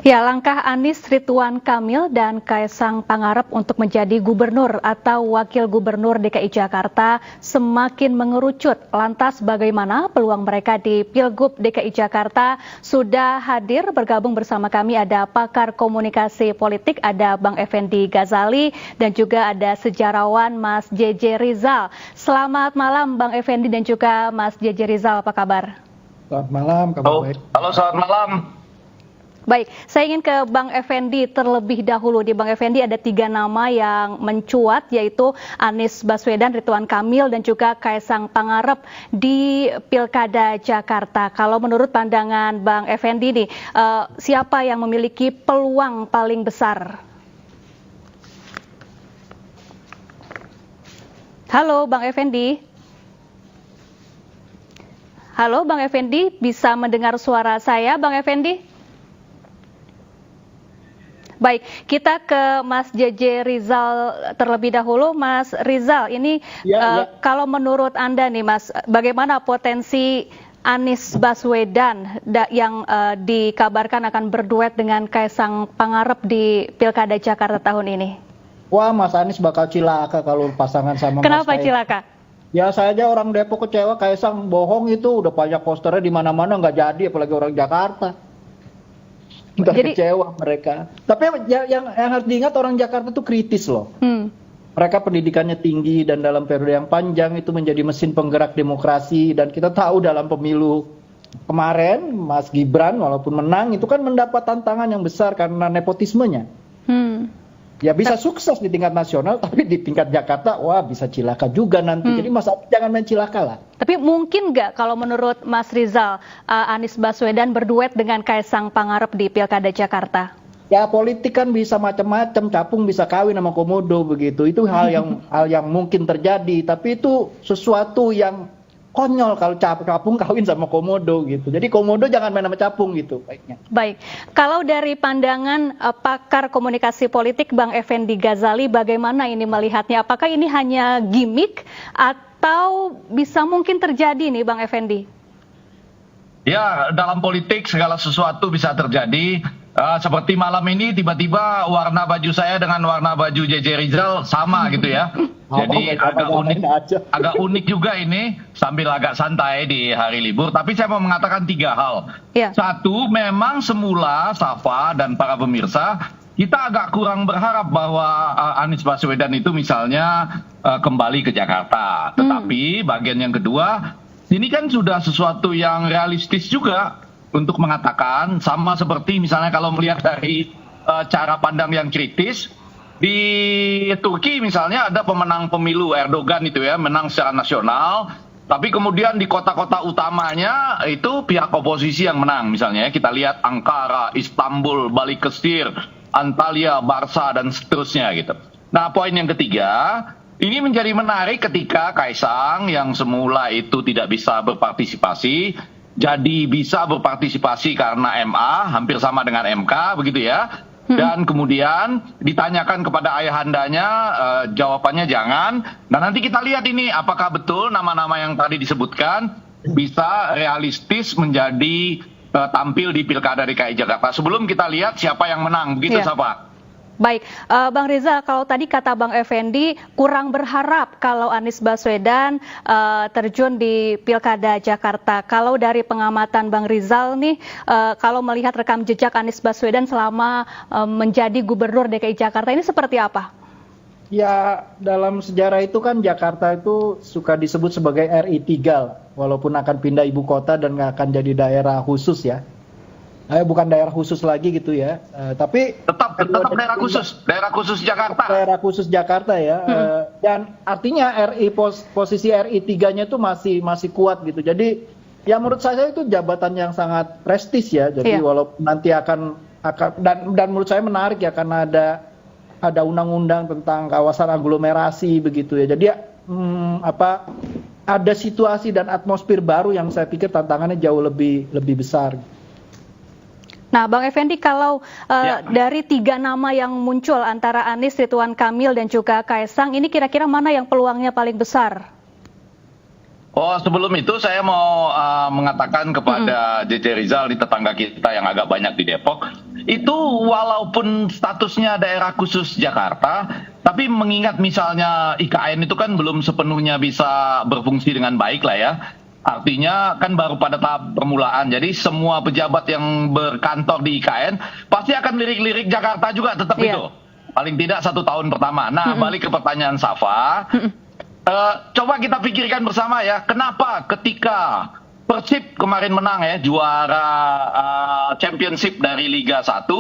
Ya, langkah Anies Ridwan Kamil dan Kaesang Pangarep untuk menjadi gubernur atau wakil gubernur DKI Jakarta semakin mengerucut. Lantas bagaimana peluang mereka di Pilgub DKI Jakarta? Sudah hadir bergabung bersama kami ada pakar komunikasi politik, ada Bang Effendi Ghazali dan juga ada sejarawan Mas JJ Rizal. Selamat malam Bang Effendi dan juga Mas JJ Rizal, apa kabar? Selamat malam, kabar baik. Halo, selamat malam. Baik, saya ingin ke Bang Effendi terlebih dahulu. Di Bang Effendi ada 3 nama yang mencuat, yaitu Anies Baswedan, Ridwan Kamil, dan juga Kaesang Pangarep di Pilkada Jakarta. Kalau menurut pandangan Bang Effendi nih, siapa yang memiliki peluang paling besar? Halo Bang Effendi. Halo Bang Effendi, bisa mendengar suara saya Bang Effendi? Baik, kita ke Mas JJ Rizal terlebih dahulu. Mas Rizal, ini kalau menurut Anda nih Mas, bagaimana potensi Anies Baswedan yang dikabarkan akan berduet dengan Kaesang Pangarep di Pilkada Jakarta tahun ini? Wah, Mas Anies bakal cilaka kalau pasangan sama Kenapa Mas Kaesang. cilaka? Ya saya aja orang Depok kecewa, Kaesang bohong itu, udah banyak posternya di mana-mana nggak jadi, apalagi orang Jakarta. Udah kecewa mereka. Tapi yang harus diingat, orang Jakarta tuh kritis loh. Mereka pendidikannya tinggi dan dalam periode yang panjang itu menjadi mesin penggerak demokrasi. Dan kita tahu dalam pemilu kemarin Mas Gibran walaupun menang itu kan mendapat tantangan yang besar karena nepotismenya. Ya bisa sukses di tingkat nasional, tapi di tingkat Jakarta, wah bisa cilaka juga nanti. Jadi Mas Anies jangan main cilaka lah. Tapi mungkin nggak kalau menurut Mas Rizal, Anies Baswedan berduet dengan Kaesang Pangarep di Pilkada Jakarta? Ya politik kan bisa macam-macam, capung bisa kawin sama komodo begitu. Itu hal yang mungkin terjadi, tapi itu sesuatu yang konyol kalau capung kawin sama komodo gitu. Jadi komodo jangan main sama capung gitu baiknya. Baik, kalau dari pandangan pakar komunikasi politik Bang Effendi Ghazali, bagaimana ini melihatnya? Apakah ini hanya gimmick atau bisa mungkin terjadi nih Bang Effendi? Ya, dalam politik segala sesuatu bisa terjadi. Seperti malam ini tiba-tiba warna baju saya dengan warna baju JJ Rizal sama gitu ya. Jadi agak unik juga ini, sambil agak santai di hari libur. Tapi saya mau mengatakan 3 hal. Ya. Satu, memang semula Safa dan para pemirsa, kita agak kurang berharap bahwa Anies Baswedan itu misalnya kembali ke Jakarta. Tetapi bagian yang kedua, ini kan sudah sesuatu yang realistis juga untuk mengatakan, sama seperti misalnya kalau melihat dari cara pandang yang kritis, di Turki misalnya ada pemenang pemilu Erdogan itu ya, menang secara nasional, tapi kemudian di kota-kota utamanya itu pihak oposisi yang menang misalnya. Kita lihat Ankara, Istanbul, Balıkesir, Antalya, Barsa, dan seterusnya gitu. Nah, poin yang ketiga, ini menjadi menarik ketika Kaesang yang semula itu tidak bisa berpartisipasi, jadi bisa berpartisipasi karena MA, hampir sama dengan MK begitu ya. Dan kemudian ditanyakan kepada ayahandanya, jawabannya jangan. Nah nanti kita lihat ini apakah betul nama-nama yang tadi disebutkan bisa realistis menjadi tampil di Pilkada DKI Jakarta. Sebelum kita lihat siapa yang menang, begitu Safa. Baik, Bang Rizal, kalau tadi kata Bang Effendi kurang berharap kalau Anies Baswedan terjun di Pilkada Jakarta. Kalau dari pengamatan Bang Rizal nih, kalau melihat rekam jejak Anies Baswedan selama menjadi Gubernur DKI Jakarta ini seperti apa? Ya dalam sejarah itu kan Jakarta itu suka disebut sebagai RI Tigal, walaupun akan pindah ibu kota dan nggak akan jadi daerah khusus ya. Bukan daerah khusus lagi gitu ya, tapi tetap daerah khusus Jakarta. Daerah khusus Jakarta ya, dan artinya posisi RI 3-nya itu masih kuat gitu. Jadi ya menurut saya itu jabatan yang sangat prestis ya. Jadi walaupun nanti akan dan menurut saya menarik ya karena ada undang-undang tentang kawasan aglomerasi begitu ya. Jadi ada situasi dan atmosfer baru yang saya pikir tantangannya jauh lebih besar. Nah, Bang Effendi, kalau dari 3 nama yang muncul antara Anies, Ridwan Kamil, dan juga Kaesang, ini kira-kira mana yang peluangnya paling besar? Oh, sebelum itu saya mau mengatakan kepada JJ Rizal, di tetangga kita yang agak banyak di Depok, itu walaupun statusnya daerah khusus Jakarta, tapi mengingat misalnya IKN itu kan belum sepenuhnya bisa berfungsi dengan baik lah ya. Artinya kan baru pada tahap permulaan. Jadi semua pejabat yang berkantor di IKN pasti akan lirik-lirik Jakarta juga tetap itu. Paling tidak 1 tahun pertama. Nah, balik ke pertanyaan Safa. Coba kita pikirkan bersama ya, kenapa ketika Persib kemarin menang ya, juara championship dari Liga 1,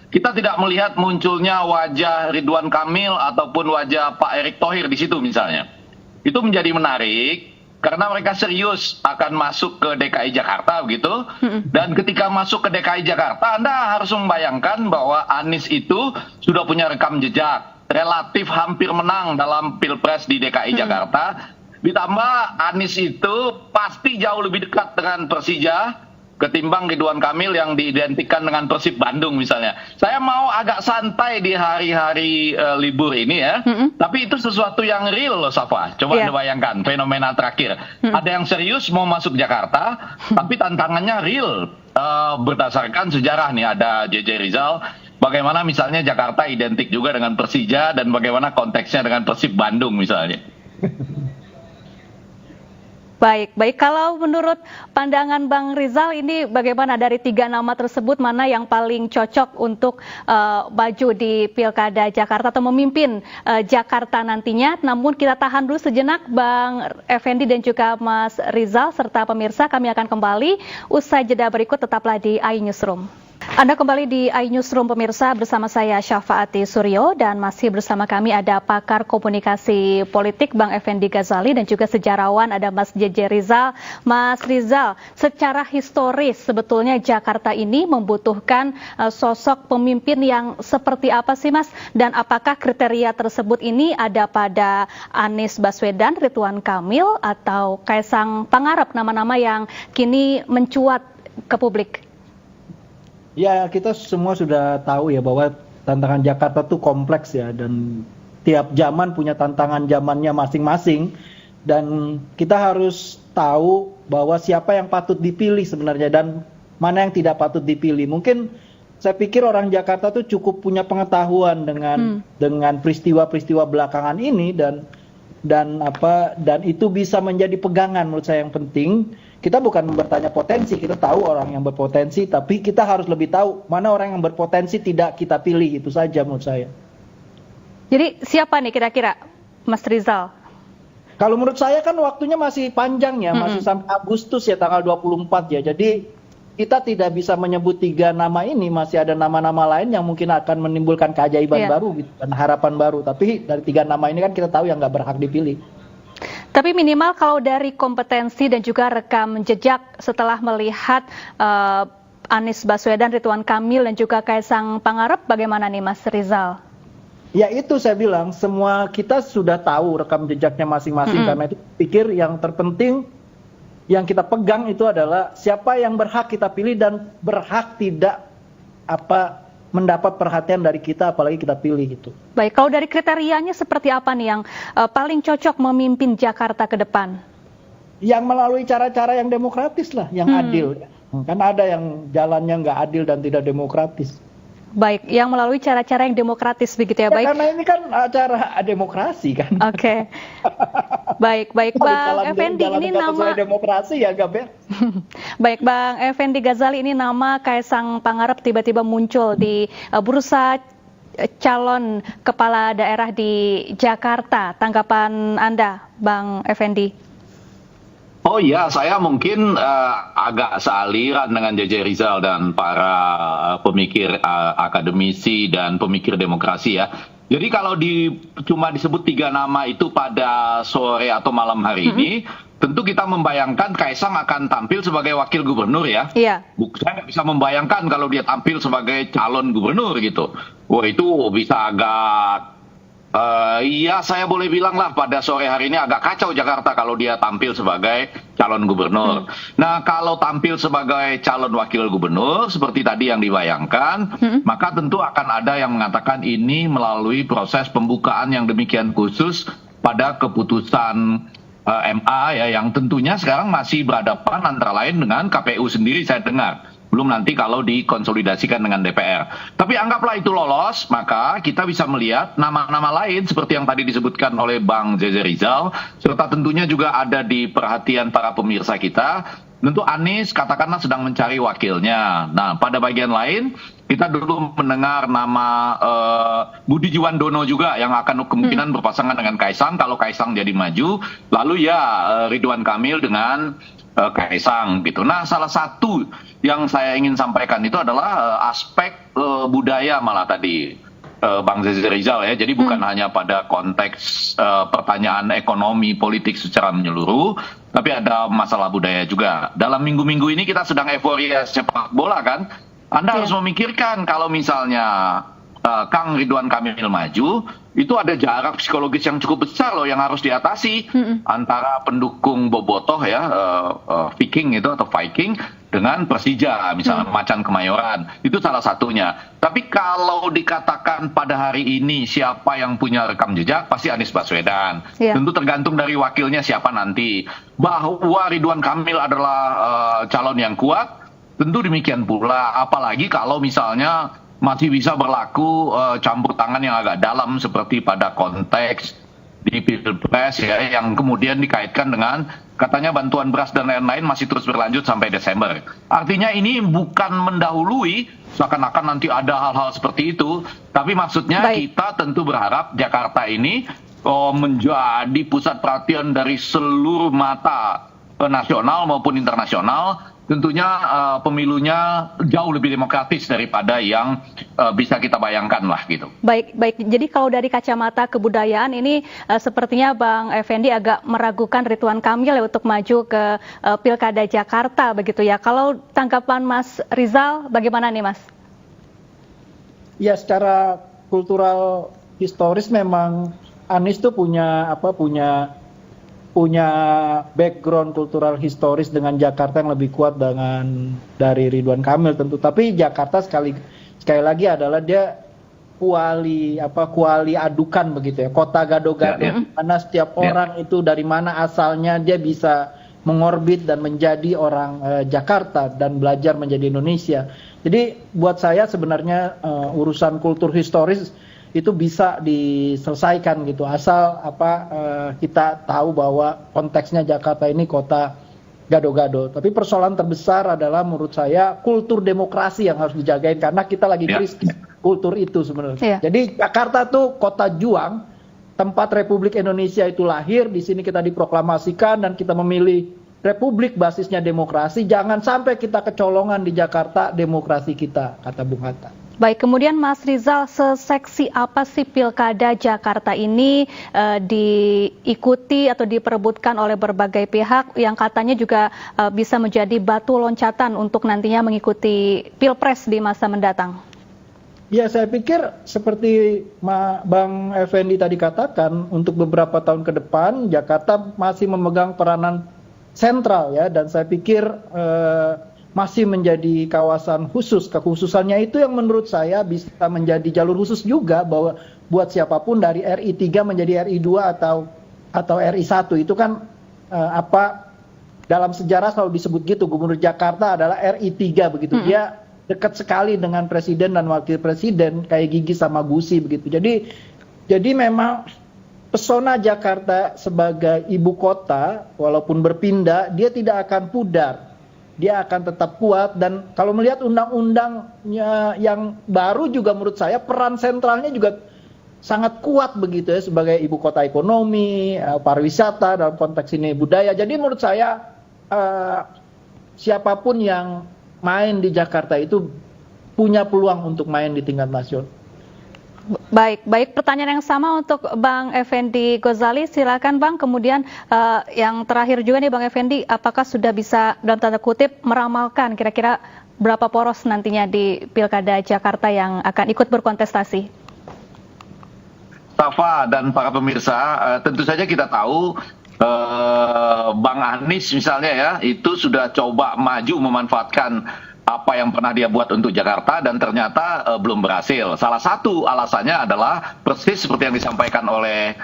kita tidak melihat munculnya wajah Ridwan Kamil ataupun wajah Pak Erick Thohir di situ misalnya. Itu menjadi menarik karena mereka serius akan masuk ke DKI Jakarta begitu. Dan ketika masuk ke DKI Jakarta, Anda harus membayangkan bahwa Anies itu sudah punya rekam jejak, relatif hampir menang dalam Pilpres di DKI Jakarta. Ditambah Anies itu pasti jauh lebih dekat dengan Persija ketimbang Ridwan Kamil yang diidentikan dengan Persib Bandung misalnya. Saya mau agak santai di hari-hari libur ini ya. Tapi itu sesuatu yang real loh Safa. Coba Anda bayangkan fenomena terakhir. Ada yang serius mau masuk Jakarta, tapi tantangannya real. Berdasarkan sejarah nih, ada JJ Rizal. Bagaimana misalnya Jakarta identik juga dengan Persija dan bagaimana konteksnya dengan Persib Bandung misalnya. Baik. Kalau menurut pandangan Bang Rizal ini bagaimana dari 3 nama tersebut mana yang paling cocok untuk maju di Pilkada Jakarta atau memimpin Jakarta nantinya? Namun kita tahan dulu sejenak Bang Effendi dan juga Mas Rizal serta pemirsa, kami akan kembali usai jeda berikut, tetaplah di iNewsroom. Anda kembali di iNewsroom pemirsa, bersama saya Syafaati Suryo dan masih bersama kami ada pakar komunikasi politik Bang Effendi Ghazali dan juga sejarawan ada Mas JJ Rizal. Mas Rizal, secara historis sebetulnya Jakarta ini membutuhkan sosok pemimpin yang seperti apa sih Mas? Dan apakah kriteria tersebut ini ada pada Anies Baswedan, Ridwan Kamil atau Kaesang Pangarep, nama-nama yang kini mencuat ke publik? Ya, kita semua sudah tahu ya bahwa tantangan Jakarta tuh kompleks ya, dan tiap zaman punya tantangan zamannya masing-masing, dan kita harus tahu bahwa siapa yang patut dipilih sebenarnya dan mana yang tidak patut dipilih. Mungkin saya pikir orang Jakarta tuh cukup punya pengetahuan dengan peristiwa-peristiwa belakangan ini dan itu bisa menjadi pegangan menurut saya yang penting. Kita bukan bertanya potensi, kita tahu orang yang berpotensi, tapi kita harus lebih tahu mana orang yang berpotensi tidak kita pilih, itu saja menurut saya. Jadi siapa nih kira-kira Mas Rizal? Kalau menurut saya kan waktunya masih panjang ya, masih sampai Agustus ya, tanggal 24 ya. Jadi kita tidak bisa menyebut 3 nama ini, masih ada nama-nama lain yang mungkin akan menimbulkan keajaiban baru gitu, dan harapan baru. Tapi dari 3 nama ini kan kita tahu yang nggak berhak dipilih. Tapi minimal kalau dari kompetensi dan juga rekam jejak setelah melihat Anies Baswedan, Ridwan Kamil dan juga Kaesang Pangarep, bagaimana nih Mas Rizal? Ya itu saya bilang, semua kita sudah tahu rekam jejaknya masing-masing, karena itu pikir yang terpenting yang kita pegang itu adalah siapa yang berhak kita pilih dan berhak tidak mendapat perhatian dari kita, apalagi kita pilih gitu. Baik, kalau dari kriterianya seperti apa nih yang paling cocok memimpin Jakarta ke depan? Yang melalui cara-cara yang demokratis lah, yang adil. Kan ada yang jalannya nggak adil dan tidak demokratis. Baik, yang melalui cara-cara yang demokratis begitu ya, Baik. Karena ini kan acara demokrasi kan. Oke. Baik Bang Effendi, ini nama demokrasi ya Gaber. Baik Bang Effendi Ghazali, ini nama Kaesang Pangarep tiba-tiba muncul di bursa calon kepala daerah di Jakarta. Tanggapan Anda Bang Effendi? Oh iya, saya mungkin agak sealiran dengan JJ Rizal dan para pemikir akademisi dan pemikir demokrasi ya. Jadi kalau cuma disebut 3 nama itu pada sore atau malam hari ini, tentu kita membayangkan Kaesang akan tampil sebagai wakil gubernur ya. Iya. Saya nggak bisa membayangkan kalau dia tampil sebagai calon gubernur gitu. Wah itu bisa agak iya, saya boleh bilang lah pada sore hari ini agak kacau Jakarta kalau dia tampil sebagai calon gubernur. Nah, kalau tampil sebagai calon wakil gubernur seperti tadi yang dibayangkan, maka tentu akan ada yang mengatakan ini melalui proses pembukaan yang demikian khusus pada keputusan MA ya, yang tentunya sekarang masih berhadapan antara lain dengan KPU sendiri saya dengar. belum nanti kalau dikonsolidasikan dengan DPR. Tapi anggaplah itu lolos, maka kita bisa melihat nama-nama lain seperti yang tadi disebutkan oleh Bang Jj Rizal, serta tentunya juga ada di perhatian para pemirsa kita. Tentu Anies katakanlah sedang mencari wakilnya. Nah, pada bagian lain kita dulu mendengar nama Budi Jiwandono juga yang akan kemungkinan berpasangan dengan Kaisang kalau Kaisang jadi maju. Lalu ya Ridwan Kamil dengan Kaisang gitu. Nah, salah satu yang saya ingin sampaikan itu adalah aspek budaya malah tadi Bang Jj Rizal ya. Jadi bukan hanya pada konteks pertanyaan ekonomi politik secara menyeluruh, tapi ada masalah budaya juga. Dalam minggu-minggu ini kita sedang euforia sepak bola kan. Anda harus memikirkan kalau misalnya Kang Ridwan Kamil maju, itu ada jarak psikologis yang cukup besar loh yang harus diatasi antara pendukung Bobotoh ya, Viking itu atau Viking dengan Persija misalnya Macan Kemayoran. Itu salah satunya. Tapi kalau dikatakan pada hari ini siapa yang punya rekam jejak, pasti Anies Baswedan. Tentu tergantung dari wakilnya siapa nanti. Bahwa Ridwan Kamil adalah calon yang kuat, tentu demikian pula. Apalagi kalau misalnya masih bisa berlaku campur tangan yang agak dalam seperti pada konteks di Pilpres ya, yang kemudian dikaitkan dengan katanya bantuan beras dan lain-lain masih terus berlanjut sampai Desember. Artinya ini bukan mendahului seakan-akan nanti ada hal-hal seperti itu, tapi maksudnya kita tentu berharap Jakarta ini menjadi pusat perhatian dari seluruh mata nasional maupun internasional. Tentunya pemilunya jauh lebih demokratis daripada yang bisa kita bayangkan lah gitu. Baik. Jadi kalau dari kacamata kebudayaan ini sepertinya Bang Effendi agak meragukan Ridwan Kamil untuk maju ke Pilkada Jakarta begitu ya. Kalau tanggapan Mas Rizal bagaimana nih Mas? Ya, secara kultural historis memang Anies tuh punya background kultural historis dengan Jakarta yang lebih kuat dari Ridwan Kamil tentu. Tapi Jakarta sekali lagi adalah dia kuali adukan begitu ya. Kota gado-gado mana setiap orang itu dari mana asalnya dia bisa mengorbit dan menjadi orang Jakarta dan belajar menjadi Indonesia. Jadi buat saya sebenarnya urusan kultur historis itu bisa diselesaikan gitu, asal kita tahu bahwa konteksnya Jakarta ini kota gado-gado. Tapi persoalan terbesar adalah menurut saya kultur demokrasi yang harus dijagain karena kita lagi krisis kultur itu sebenarnya. Jadi Jakarta tuh kota juang, tempat Republik Indonesia itu lahir, di sini kita diproklamasikan dan kita memilih republik basisnya demokrasi. Jangan sampai kita kecolongan di Jakarta demokrasi kita, kata Bung Hatta. Baik, kemudian Mas Rizal, seseksi apa sih Pilkada Jakarta ini diikuti atau diperebutkan oleh berbagai pihak yang katanya juga bisa menjadi batu loncatan untuk nantinya mengikuti Pilpres di masa mendatang? Ya, saya pikir seperti Bang Effendi tadi katakan, untuk beberapa tahun ke depan Jakarta masih memegang peranan sentral ya, dan saya pikir masih menjadi kawasan khusus. Kekhususannya itu yang menurut saya bisa menjadi jalur khusus juga bahwa buat siapapun dari RI 3 menjadi RI 2 atau RI 1 itu kan dalam sejarah selalu disebut gitu, Gubernur Jakarta adalah RI 3 begitu. Dia dekat sekali dengan presiden dan wakil presiden kayak Gigi sama Gusi begitu. Jadi memang pesona Jakarta sebagai ibu kota walaupun berpindah dia tidak akan pudar. Dia akan tetap kuat, dan kalau melihat undang-undangnya yang baru juga menurut saya peran sentralnya juga sangat kuat begitu ya sebagai ibu kota ekonomi, pariwisata dalam konteks ini budaya. Jadi menurut saya siapapun yang main di Jakarta itu punya peluang untuk main di tingkat nasional. Baik. Pertanyaan yang sama untuk Bang Effendi Ghazali, silakan Bang. Kemudian yang terakhir juga nih Bang Effendi, apakah sudah bisa dalam tanda kutip meramalkan kira-kira berapa poros nantinya di Pilkada Jakarta yang akan ikut berkontestasi? Safa dan para pemirsa, tentu saja kita tahu Bang Anies misalnya ya, itu sudah coba maju memanfaatkan apa yang pernah dia buat untuk Jakarta dan ternyata belum berhasil. Salah satu alasannya adalah persis seperti yang disampaikan oleh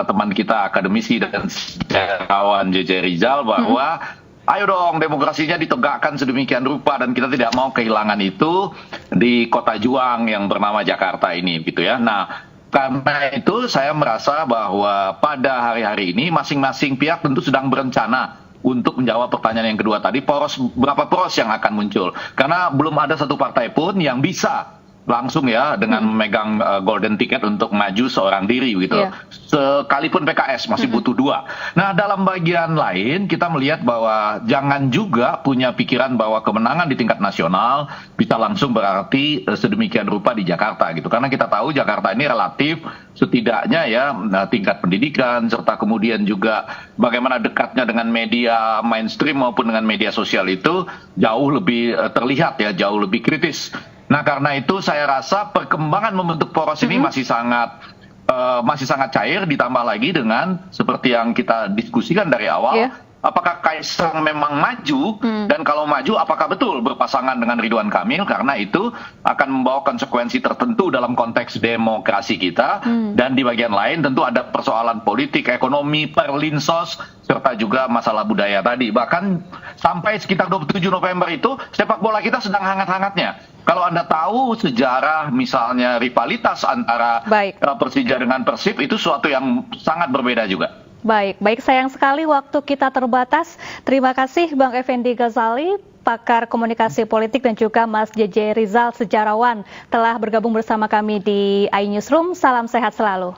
teman kita akademisi dan sejarawan Jj Rizal bahwa Ayo dong, demokrasinya ditegakkan sedemikian rupa dan kita tidak mau kehilangan itu di kota juang yang bernama Jakarta ini, gitu ya. Nah, karena itu saya merasa bahwa pada hari-hari ini masing-masing pihak tentu sedang berencana untuk menjawab pertanyaan yang kedua tadi, berapa poros yang akan muncul. Karena belum ada satu partai pun yang bisa langsung ya dengan memegang golden ticket untuk maju seorang diri gitu. Sekalipun PKS masih butuh 2. Nah, dalam bagian lain kita melihat bahwa jangan juga punya pikiran bahwa kemenangan di tingkat nasional bisa langsung berarti sedemikian rupa di Jakarta gitu. Karena kita tahu Jakarta ini relatif setidaknya ya tingkat pendidikan serta kemudian juga bagaimana dekatnya dengan media mainstream maupun dengan media sosial itu jauh lebih terlihat ya, jauh lebih kritis. Nah, karena itu saya rasa perkembangan membentuk poros ini masih sangat cair, ditambah lagi dengan seperti yang kita diskusikan dari awal, apakah Kaisang memang maju, dan kalau maju apakah betul berpasangan dengan Ridwan Kamil, karena itu akan membawa konsekuensi tertentu dalam konteks demokrasi kita, dan di bagian lain tentu ada persoalan politik, ekonomi, perlinsos, serta juga masalah budaya tadi. Bahkan sampai sekitar 27 November itu sepak bola kita sedang hangat-hangatnya. Kalau Anda tahu sejarah misalnya rivalitas antara Persija dengan Persib itu suatu yang sangat berbeda juga. Baik, sayang sekali waktu kita terbatas. Terima kasih Bang Effendi Ghazali, pakar komunikasi politik, dan juga Mas JJ Rizal, sejarawan, telah bergabung bersama kami di iNewsroom. Salam sehat selalu.